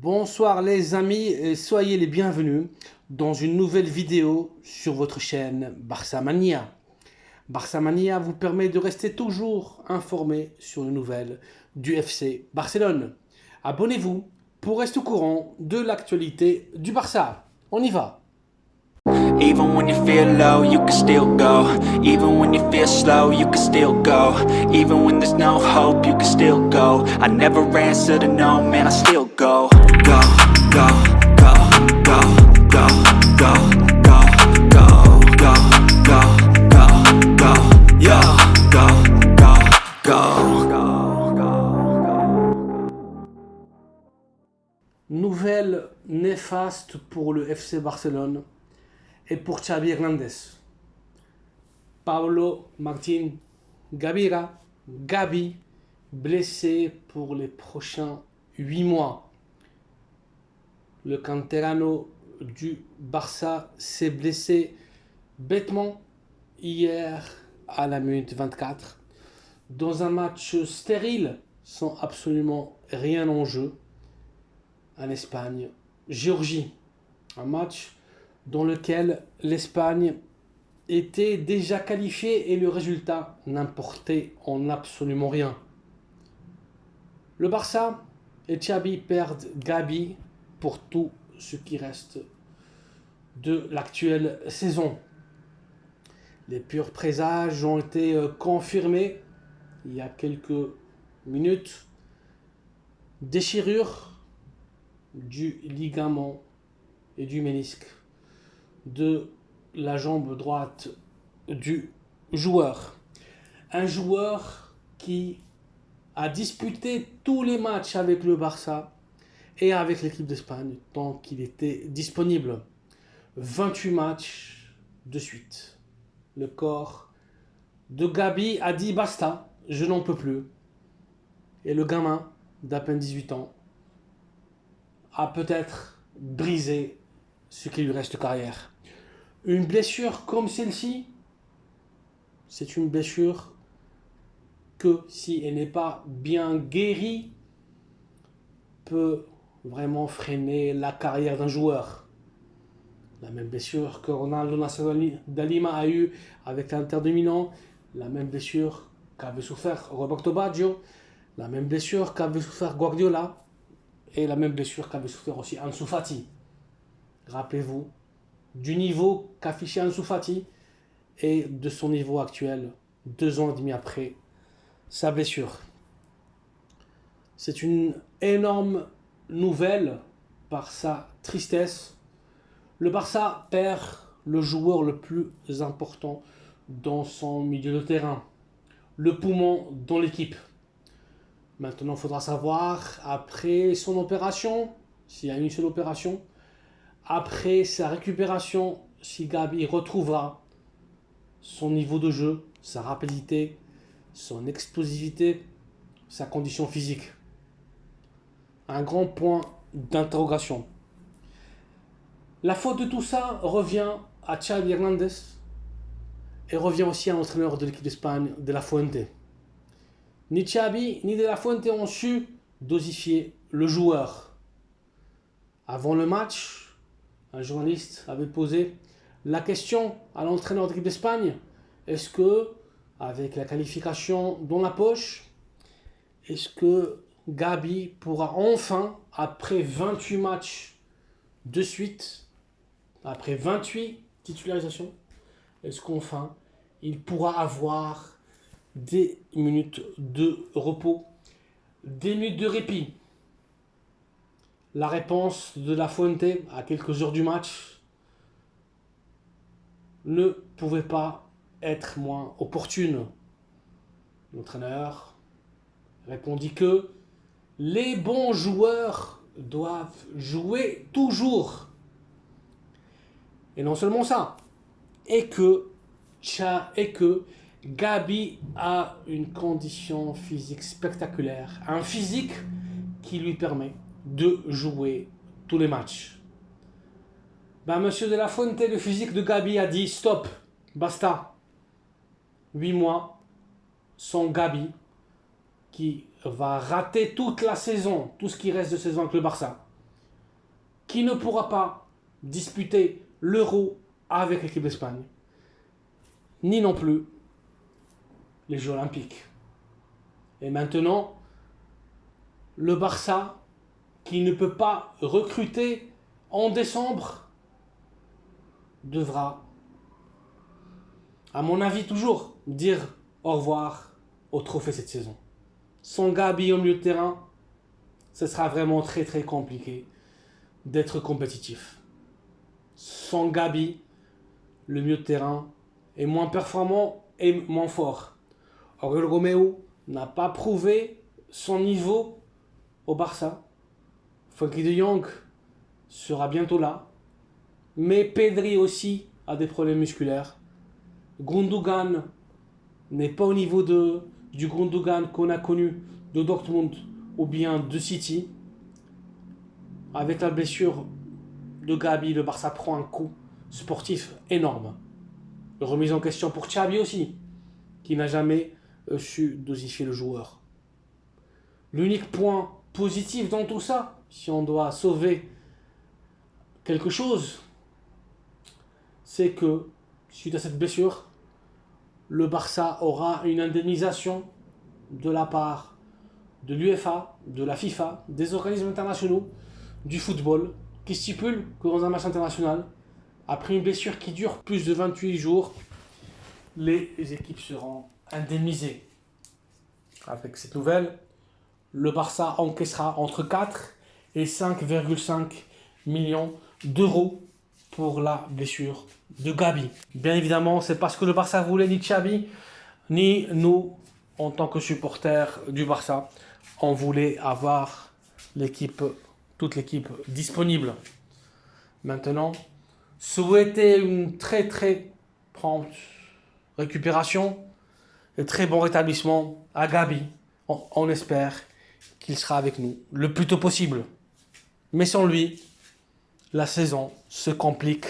Bonsoir les amis et soyez les bienvenus dans une nouvelle vidéo sur votre chaîne Barça Mania. Barça Mania vous permet de rester toujours informé sur les nouvelles du FC Barcelone. Abonnez-vous pour rester au courant de l'actualité du Barça. On y va! Even when you feel low, you can still go. Even when you feel slow, you can still go. Even when there's no hope, you can still go. I never answer to no, man, I still go. Go, go, go, go, go, go, go, go, go, go, go, go, yo, go, go, go. Nouvelle néfaste pour le FC Barcelone et pour Xavi Hernandez. Pablo Martín Gavi, blessé pour les prochains 8 mois. Le canterano du Barça s'est blessé bêtement hier à la minute 24 dans un match stérile sans absolument rien en jeu en Espagne. Géorgie, un match dans lequel l'Espagne était déjà qualifiée et le résultat n'importait en absolument rien. Le Barça et Xavi perdent Gavi pour tout ce qui reste de l'actuelle saison. Les purs présages ont été confirmés il y a quelques minutes. Déchirure du ligament et du ménisque de la jambe droite du joueur. Un joueur qui a disputé tous les matchs avec le Barça et avec l'équipe d'Espagne tant qu'il était disponible. 28 matchs de suite. Le corps de Gavi a dit basta, je n'en peux plus. Et le gamin d'à peine 18 ans a peut-être brisé ce qui lui reste de carrière. Une blessure comme celle-ci, c'est une blessure que, si elle n'est pas bien guérie, peut vraiment freiner la carrière d'un joueur. La même blessure que Ronaldo Nazario da Lima a eue avec l'Inter de Milan, la même blessure qu'avait souffert Roberto Baggio, la même blessure qu'avait souffert Guardiola et la même blessure qu'avait souffert aussi Ansu Fati. Rappelez-vous du niveau qu'affichait Ansu Fati et de son niveau actuel, 2 ans et demi après sa blessure. C'est une énorme nouvelle par sa tristesse. Le Barça perd le joueur le plus important dans son milieu de terrain, le poumon dans l'équipe. Maintenant, il faudra savoir, après son opération, s'il y a une seule opération, après sa récupération, si Gavi retrouvera son niveau de jeu, sa rapidité, son explosivité, sa condition physique. Un grand point d'interrogation. La faute de tout ça revient à Xavi Hernandez et revient aussi à l'entraîneur de l'équipe d'Espagne, De La Fuente. Ni Xavi ni De La Fuente ont su dosifier le joueur. Avant le match, un journaliste avait posé la question à l'entraîneur de l'équipe d'Espagne: est-ce que, avec la qualification dans la poche, est-ce que Gavi pourra enfin, après 28 matchs de suite, après 28 titularisations, est-ce qu'enfin il pourra avoir des minutes de repos, des minutes de répit? La réponse de La Fuente, à quelques heures du match, ne pouvait pas être moins opportune. L'entraîneur répondit que les bons joueurs doivent jouer toujours. Et non seulement ça, et que Gavi a une condition physique spectaculaire, un physique qui lui permet de jouer tous les matchs. Monsieur De La Fuente, le physique de Gavi, a dit stop, basta. 8 mois sans Gavi, qui va rater toute la saison, tout ce qui reste de saison avec le Barça. qui ne pourra pas disputer l'Euro avec l'équipe d'Espagne, ni non plus les Jeux Olympiques. Et maintenant, le Barça, qui ne peut pas recruter en décembre, devra, à mon avis toujours, dire au revoir au trophée cette saison. Sans Gabi au milieu de terrain, ce sera vraiment très très compliqué d'être compétitif. Sans Gabi, le milieu de terrain est moins performant et moins fort. Oriol Romeu n'a pas prouvé son niveau au Barça. Frenkie de Jong sera bientôt là. Mais Pedri aussi a des problèmes musculaires. Gundogan n'est pas au niveau du Gundogan qu'on a connu de Dortmund ou bien de City. Avec la blessure de Gabi, le Barça prend un coup sportif énorme. Remise en question pour Xavi aussi, qui n'a jamais su dosifier le joueur. L'unique point positif dans tout ça, si on doit sauver quelque chose, c'est que, suite à cette blessure, le Barça aura une indemnisation de la part de l'UEFA, de la FIFA, des organismes internationaux du football, qui stipule que dans un match international, après une blessure qui dure plus de 28 jours, les équipes seront indemnisées. Avec cette nouvelle, le Barça encaissera entre 4 et 5,5 millions d'euros pour la blessure de Gabi. Bien évidemment, c'est parce que le Barça voulait ni Xavi, ni nous, en tant que supporters du Barça, on voulait avoir toute l'équipe disponible. Maintenant, souhaiter une très très prompte récupération et très bon rétablissement à Gabi. On espère qu'il sera avec nous le plus tôt possible. Mais sans lui, la saison se complique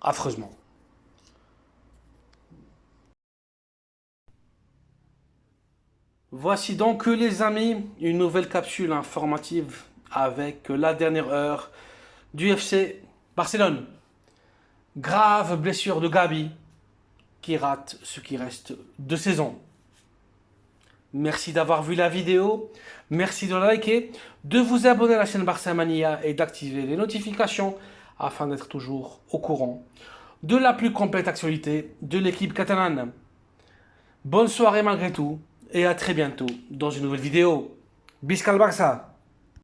affreusement. Voici donc les amis, une nouvelle capsule informative avec la dernière heure du FC Barcelone. Grave blessure de Gabi qui rate ce qui reste de saison. Merci d'avoir vu la vidéo, merci de la liker, de vous abonner à la chaîne Barça Mania et d'activer les notifications afin d'être toujours au courant de la plus complète actualité de l'équipe catalane. Bonne soirée malgré tout et à très bientôt dans une nouvelle vidéo. Visca el Barça!